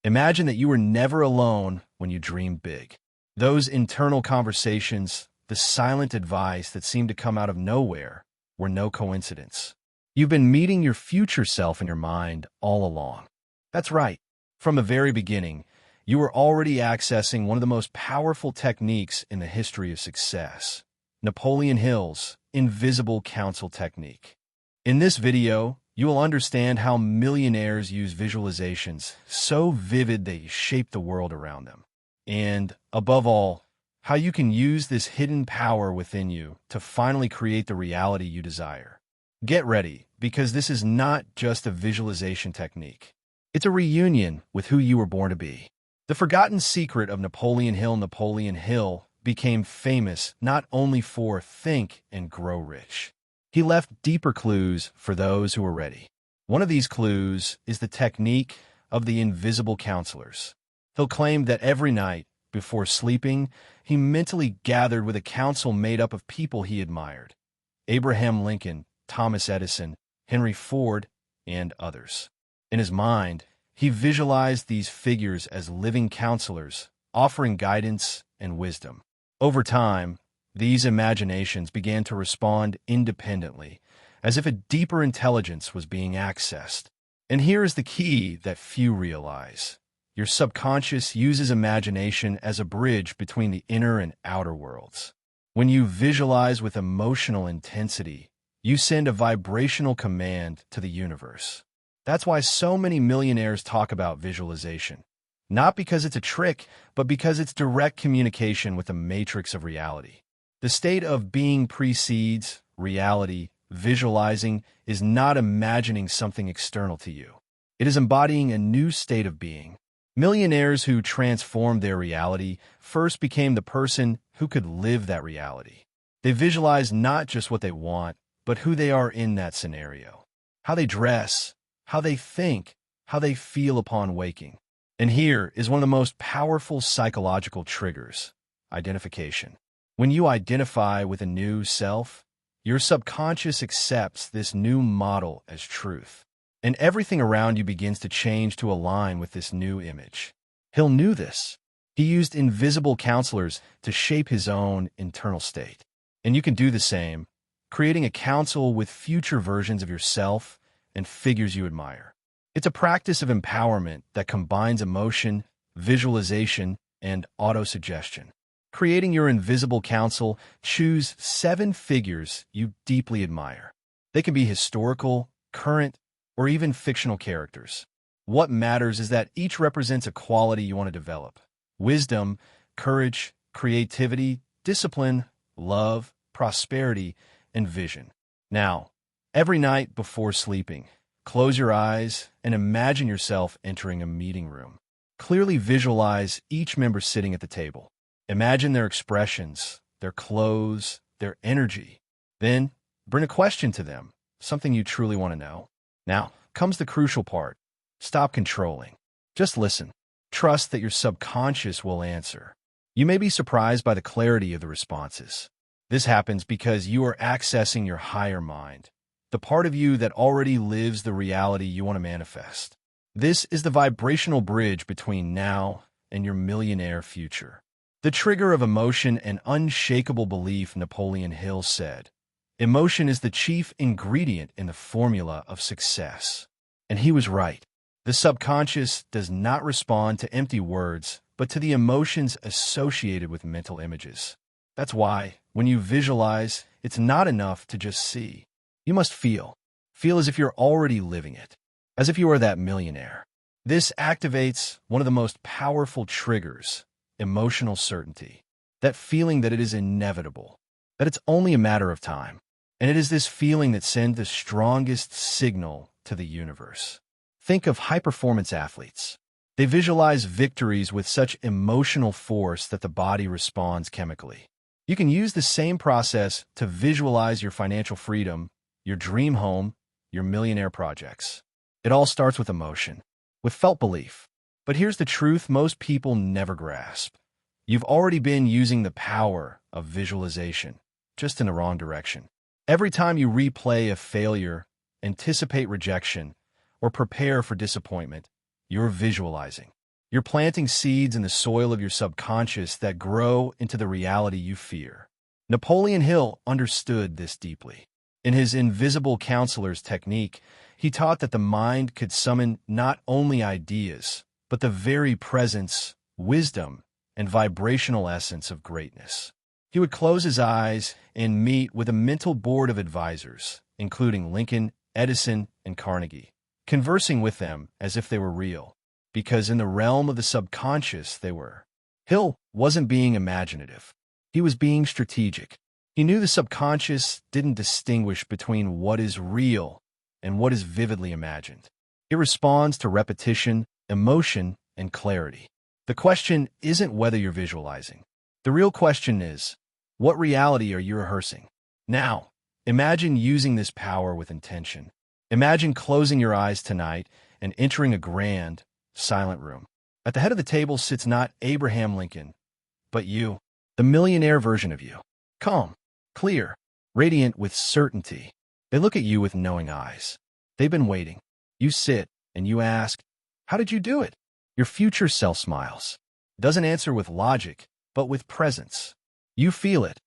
Imagine that you were never alone when you dream big. Those internal conversations, the silent advice that seemed to come out of nowhere, were no coincidence. You've been meeting your future self in your mind all along. That's right. From the very beginning, you were already accessing one of the most powerful techniques in the history of success, Napoleon Hill's invisible counsel technique. In this video, you will understand how millionaires use visualizations so vivid they shape the world around them. And, above all, how you can use this hidden power within you to finally create the reality you desire. Get ready, because this is not just a visualization technique. It's a reunion with who you were born to be. The forgotten secret of Napoleon Hill became famous not only for Think and Grow Rich. He left deeper clues for those who were ready. One of these clues is the technique of the invisible counselors. Hill claimed that every night, before sleeping, he mentally gathered with a council made up of people he admired: Abraham Lincoln, Thomas Edison, Henry Ford, and others. In his mind, he visualized these figures as living counselors, offering guidance and wisdom. Over time, these imaginations began to respond independently, as if a deeper intelligence was being accessed. And here is the key that few realize. Your subconscious uses imagination as a bridge between the inner and outer worlds. When you visualize with emotional intensity, you send a vibrational command to the universe. That's why so many millionaires talk about visualization. Not because it's a trick, but because it's direct communication with the matrix of reality. The state of being precedes reality. Visualizing is not imagining something external to you. It is embodying a new state of being. Millionaires who transformed their reality first became the person who could live that reality. They visualize not just what they want, but who they are in that scenario. How they dress, how they think, how they feel upon waking. And here is one of the most powerful psychological triggers: identification. When you identify with a new self, your subconscious accepts this new model as truth, and everything around you begins to change to align with this new image. Hill knew this. He used invisible counselors to shape his own internal state. And you can do the same, creating a counsel with future versions of yourself and figures you admire. It's a practice of empowerment that combines emotion, visualization, and autosuggestion. Creating your invisible counsel, choose 7 figures you deeply admire. They can be historical, current, or even fictional characters. What matters is that each represents a quality you want to develop: wisdom, courage, creativity, discipline, love, prosperity, and vision. Now, every night before sleeping, close your eyes and imagine yourself entering a meeting room. Clearly visualize each member sitting at the table. Imagine their expressions, their clothes, their energy. Then, bring a question to them, something you truly want to know. Now, comes the crucial part. Stop controlling. Just listen. Trust that your subconscious will answer. You may be surprised by the clarity of the responses. This happens because you are accessing your higher mind, the part of you that already lives the reality you want to manifest. This is the vibrational bridge between now and your millionaire future. The trigger of emotion and unshakable belief. Napoleon Hill said, "Emotion is the chief ingredient in the formula of success." And he was right. The subconscious does not respond to empty words, but to the emotions associated with mental images. That's why, when you visualize, it's not enough to just see. You must feel. Feel as if you're already living it, as if you are that millionaire. This activates one of the most powerful triggers: emotional certainty. That feeling that it is inevitable, that it's only a matter of time. And it is this feeling that sends the strongest signal to the universe. Think of high-performance athletes. They visualize victories with such emotional force that the body responds chemically. You can use the same process to visualize your financial freedom, your dream home, your millionaire projects. It all starts with emotion, with felt belief. But here's the truth most people never grasp. You've already been using the power of visualization, just in the wrong direction. Every time you replay a failure, anticipate rejection, or prepare for disappointment, you're visualizing. You're planting seeds in the soil of your subconscious that grow into the reality you fear. Napoleon Hill understood this deeply. In his invisible counselor's technique, he taught that the mind could summon not only ideas, but the very presence, wisdom, and vibrational essence of greatness. He would close his eyes and meet with a mental board of advisors, including Lincoln, Edison, and Carnegie, conversing with them as if they were real, because in the realm of the subconscious they were. Hill wasn't being imaginative. He was being strategic. He knew the subconscious didn't distinguish between what is real and what is vividly imagined. It responds to repetition, emotion, and clarity. The question isn't whether you're visualizing. The real question is, what reality are you rehearsing? Now, imagine using this power with intention. Imagine closing your eyes tonight and entering a grand, silent room. At the head of the table sits not Abraham Lincoln, but you, the millionaire version of you. Calm, clear, radiant with certainty. They look at you with knowing eyes. They've been waiting. You sit and you ask, how did you do it? Your future self smiles. Doesn't answer with logic, but with presence. You feel it.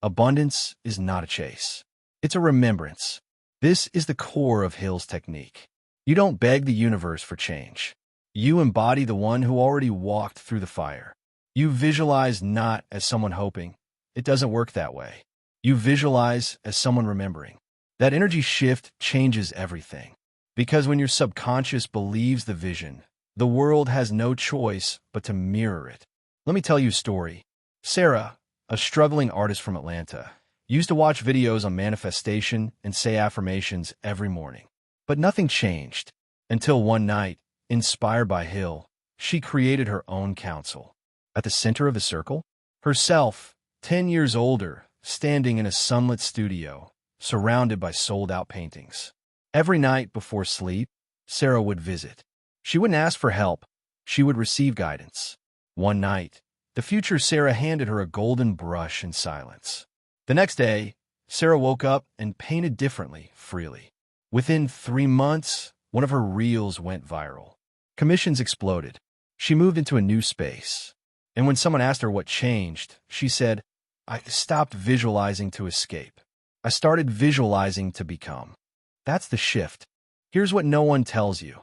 Abundance is not a chase. It's a remembrance. This is the core of Hill's technique. You don't beg the universe for change. You embody the one who already walked through the fire. You visualize not as someone hoping. It doesn't work that way. You visualize as someone remembering. That energy shift changes everything. Because when your subconscious believes the vision, the world has no choice but to mirror it. Let me tell you a story. Sarah, a struggling artist from Atlanta, used to watch videos on manifestation and say affirmations every morning. But nothing changed until one night, inspired by Hill, she created her own counsel. At the center of the circle, herself, 10 years older, standing in a sunlit studio, surrounded by sold-out paintings. Every night before sleep, Sarah would visit. She wouldn't ask for help. She would receive guidance. One night, the future Sarah handed her a golden brush in silence. The next day, Sarah woke up and painted differently, freely. Within 3 months, one of her reels went viral. Commissions exploded. She moved into a new space. And when someone asked her what changed, she said, I stopped visualizing to escape. I started visualizing to become. That's the shift. Here's what no one tells you.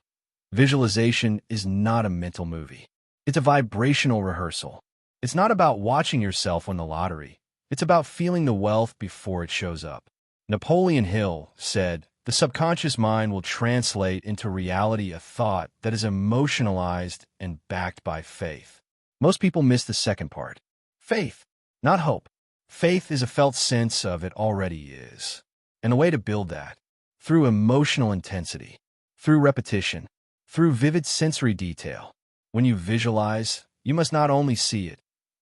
Visualization is not a mental movie. It's a vibrational rehearsal. It's not about watching yourself win the lottery. It's about feeling the wealth before it shows up. Napoleon Hill said, the subconscious mind will translate into reality a thought that is emotionalized and backed by faith. Most people miss the second part. Faith, not hope. Faith is a felt sense of it already is. And the way to build that, through emotional intensity, through repetition, through vivid sensory detail. When you visualize, you must not only see it,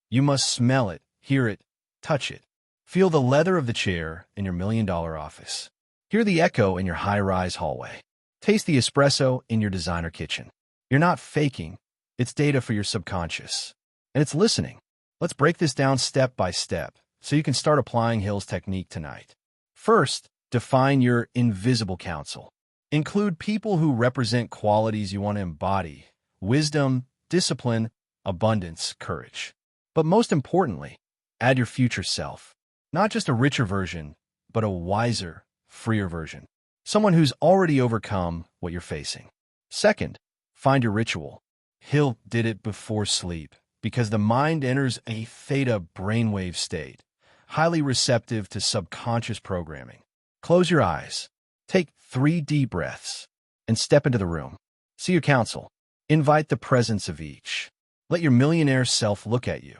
you must smell it, hear it, touch it. Feel the leather of the chair in your million-dollar office. Hear the echo in your high-rise hallway. Taste the espresso in your designer kitchen. You're not faking. It's data for your subconscious. And it's listening. Let's break this down step by step so you can start applying Hill's technique tonight. First, define your invisible counsel. Include people who represent qualities you want to embody: wisdom, discipline, abundance, courage. But most importantly, add your future self. Not just a richer version, but a wiser, freer version. Someone who's already overcome what you're facing. Second, find your ritual. Hill did it before sleep because the mind enters a theta brainwave state, highly receptive to subconscious programming. Close your eyes. Take 3 deep breaths and step into the room. See your counsel. Invite the presence of each. Let your millionaire self look at you.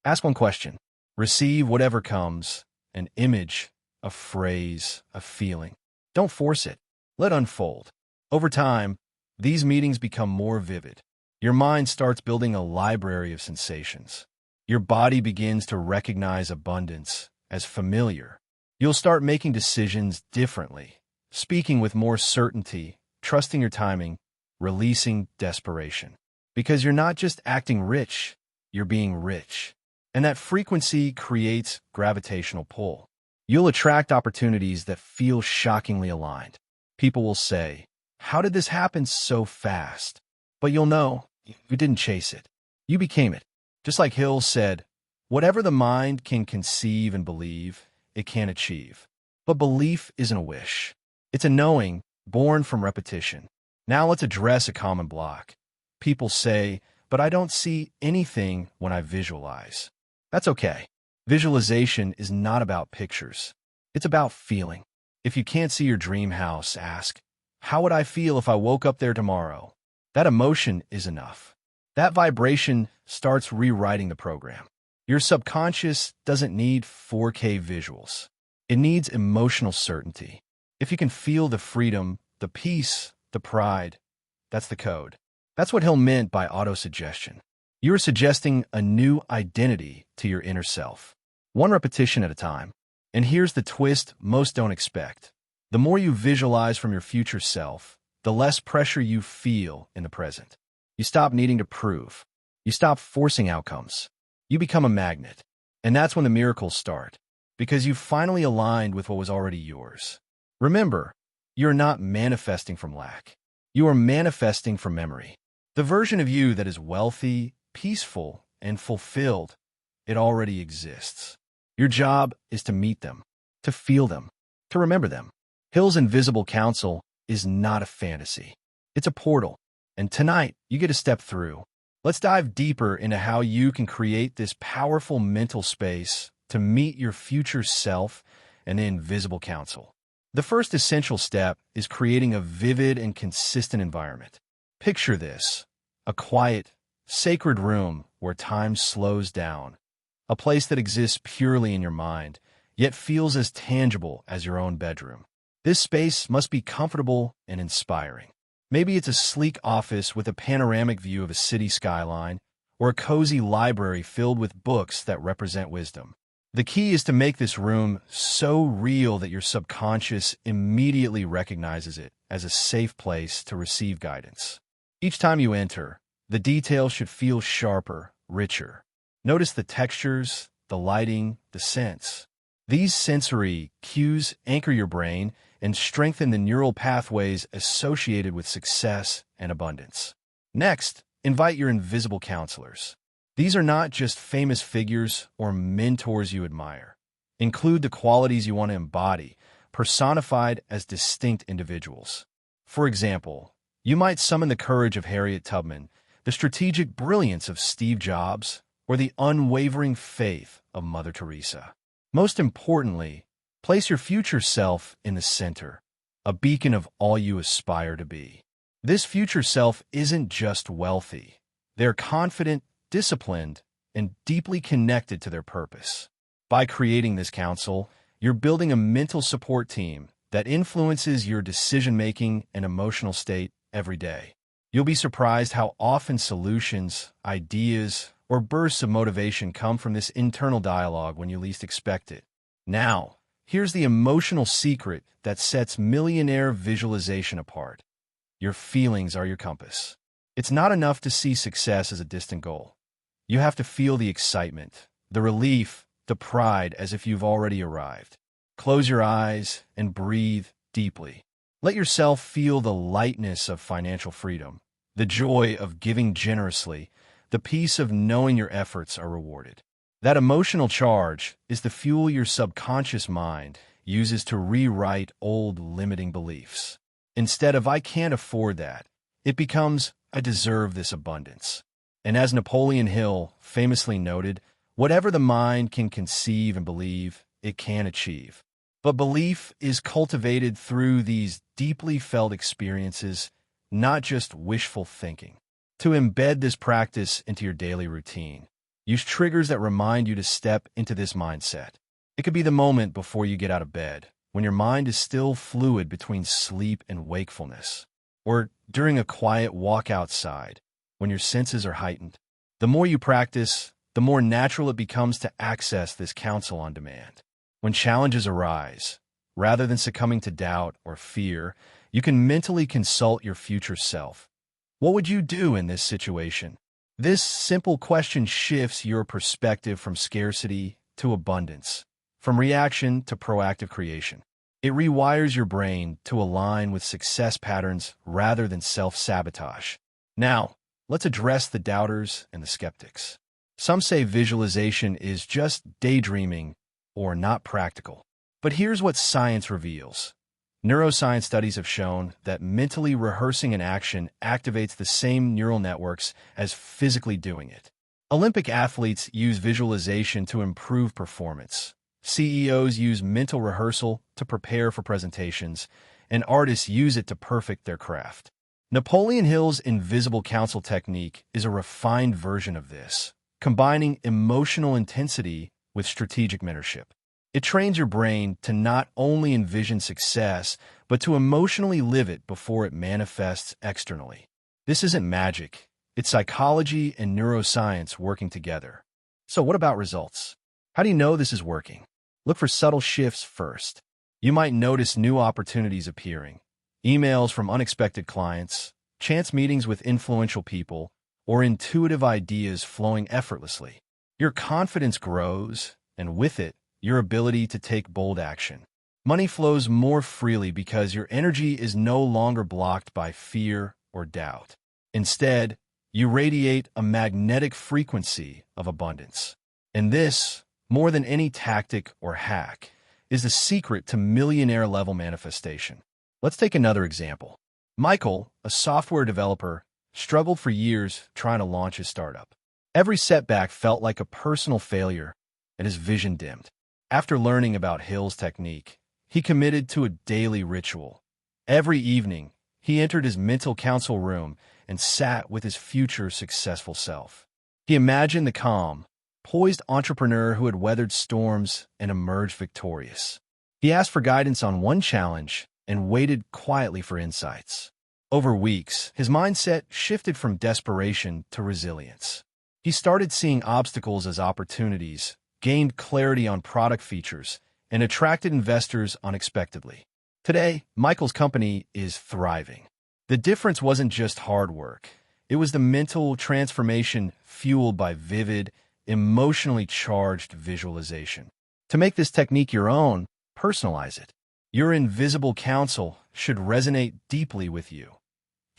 Ask one question. Receive whatever comes: an image, a phrase, a feeling. Don't force it. Let unfold. Over time, these meetings become more vivid. Your mind starts building a library of sensations. Your body begins to recognize abundance as familiar. You'll start making decisions differently, speaking with more certainty, trusting your timing, releasing desperation. Because you're not just acting rich, you're being rich. And that frequency creates gravitational pull. You'll attract opportunities that feel shockingly aligned. People will say, how did this happen so fast? But you'll know You didn't chase it. You became it. Just like Hill said, whatever the mind can conceive and believe, it can achieve. But belief isn't a wish. It's a knowing, born from repetition. Now let's address a common block. People say, but I don't see anything when I visualize. That's okay. Visualization is not about pictures. It's about feeling. If you can't see your dream house, ask, how would I feel if I woke up there tomorrow? That emotion is enough. That vibration starts rewriting the program. Your subconscious doesn't need 4K visuals. It needs emotional certainty. If you can feel the freedom, the peace, the pride, that's the code. That's what Hill meant by autosuggestion. You are suggesting a new identity to your inner self, one repetition at a time. And here's the twist most don't expect. The more you visualize from your future self, the less pressure you feel in the present. You stop needing to prove. You stop forcing outcomes. You become a magnet. And that's when the miracles start, because you've finally aligned with what was already yours. Remember, you're not manifesting from lack. You are manifesting from memory. The version of you that is wealthy, peaceful, and fulfilled, it already exists. Your job is to meet them, to feel them, to remember them. Hill's invisible counsel is not a fantasy. It's a portal. And tonight, you get to step through. Let's dive deeper into how you can create this powerful mental space to meet your future self and the invisible counsel. The first essential step is creating a vivid and consistent environment. Picture this: a quiet, sacred room where time slows down, a place that exists purely in your mind, yet feels as tangible as your own bedroom. This space must be comfortable and inspiring. Maybe it's a sleek office with a panoramic view of a city skyline, or a cozy library filled with books that represent wisdom. The key is to make this room so real that your subconscious immediately recognizes it as a safe place to receive guidance. Each time you enter, the details should feel sharper, richer. Notice the textures, the lighting, the scents. These sensory cues anchor your brain and strengthen the neural pathways associated with success and abundance. Next, invite your invisible counselors. These are not just famous figures or mentors you admire. Include the qualities you want to embody, personified as distinct individuals. For example, you might summon the courage of Harriet Tubman, the strategic brilliance of Steve Jobs, or the unwavering faith of Mother Teresa. Most importantly, place your future self in the center, a beacon of all you aspire to be. This future self isn't just wealthy. They're confident, disciplined, and deeply connected to their purpose. By creating this counsel, you're building a mental support team that influences your decision-making and emotional state every day. You'll be surprised how often solutions, ideas, or bursts of motivation come from this internal dialogue when you least expect it. Now, here's the emotional secret that sets Millionaire visualization apart. Your feelings are your compass. It's not enough to see success as a distant goal. You have to feel the excitement, the relief, the pride as if you've already arrived. Close your eyes and breathe deeply. Let yourself feel the lightness of financial freedom, the joy of giving generously, the peace of knowing your efforts are rewarded. That emotional charge is the fuel your subconscious mind uses to rewrite old limiting beliefs. Instead of "I can't afford that," it becomes "I deserve this abundance." And as Napoleon Hill famously noted, whatever the mind can conceive and believe, it can achieve. But belief is cultivated through these deeply felt experiences, not just wishful thinking. To embed this practice into your daily routine, use triggers that remind you to step into this mindset. It could be the moment before you get out of bed, when your mind is still fluid between sleep and wakefulness, or during a quiet walk outside, when your senses are heightened. The more you practice, the more natural it becomes to access this counsel on demand. When challenges arise, rather than succumbing to doubt or fear, you can mentally consult your future self. What would you do in this situation? This simple question shifts your perspective from scarcity to abundance, from reaction to proactive creation. It rewires your brain to align with success patterns rather than self-sabotage. Now, let's address the doubters and the skeptics. Some say visualization is just daydreaming or not practical. But here's what science reveals. Neuroscience studies have shown that mentally rehearsing an action activates the same neural networks as physically doing it. Olympic athletes use visualization to improve performance. CEOs use mental rehearsal to prepare for presentations, and artists use it to perfect their craft. Napoleon Hill's invisible counsel technique is a refined version of this, combining emotional intensity with strategic mentorship. It trains your brain to not only envision success, but to emotionally live it before it manifests externally. This isn't magic. It's psychology and neuroscience working together. So what about results? How do you know this is working? Look for subtle shifts first. You might notice new opportunities appearing, emails from unexpected clients, chance meetings with influential people, or intuitive ideas flowing effortlessly. Your confidence grows, and with it, your ability to take bold action. Money flows more freely because your energy is no longer blocked by fear or doubt. Instead, you radiate a magnetic frequency of abundance. And this, more than any tactic or hack, is the secret to millionaire-level manifestation. Let's take another example. Michael, a software developer, struggled for years trying to launch his startup. Every setback felt like a personal failure, and his vision dimmed. After learning about Hill's technique, he committed to a daily ritual. Every evening, he entered his mental counsel room and sat with his future successful self. He imagined the calm, poised entrepreneur who had weathered storms and emerged victorious. He asked for guidance on one challenge and waited quietly for insights. Over weeks, his mindset shifted from desperation to resilience. He started seeing obstacles as opportunities, gained clarity on product features, and attracted investors unexpectedly. Today, Michael's company is thriving. The difference wasn't just hard work. It was the mental transformation fueled by vivid, emotionally charged visualization. To make this technique your own, personalize it. Your invisible counsel should resonate deeply with you.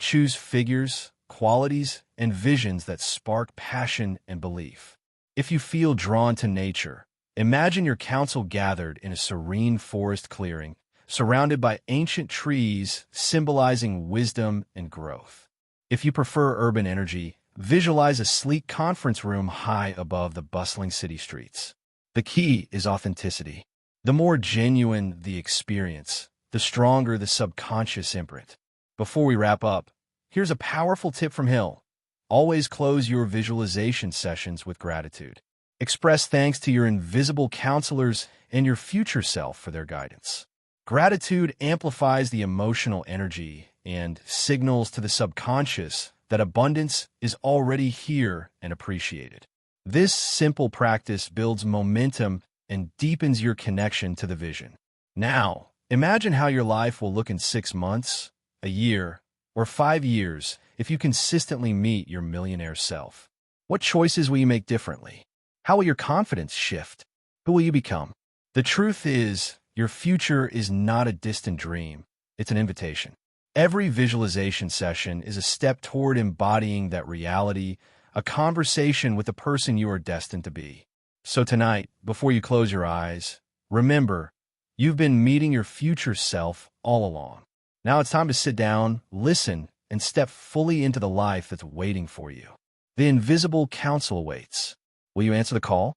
Choose figures, qualities, and visions that spark passion and belief. If you feel drawn to nature, imagine your counsel gathered in a serene forest clearing, surrounded by ancient trees symbolizing wisdom and growth. If you prefer urban energy, visualize a sleek conference room high above the bustling city streets. The key is authenticity. The more genuine the experience, the stronger the subconscious imprint. Before we wrap up, here's a powerful tip from Hill. Always close your visualization sessions with gratitude. Express thanks to your invisible counselors and your future self for their guidance. Gratitude amplifies the emotional energy and signals to the subconscious that abundance is already here and appreciated. This simple practice builds momentum and deepens your connection to the vision. Now, imagine how your life will look in 6 months, a year, or 5 years if you consistently meet your millionaire self. What choices will you make differently? How will your confidence shift? Who will you become? The truth is, your future is not a distant dream. It's an invitation. Every visualization session is a step toward embodying that reality, a conversation with the person you are destined to be. So tonight, before you close your eyes, remember, you've been meeting your future self all along. Now it's time to sit down, listen, and step fully into the life that's waiting for you. The invisible counsel awaits. Will you answer the call?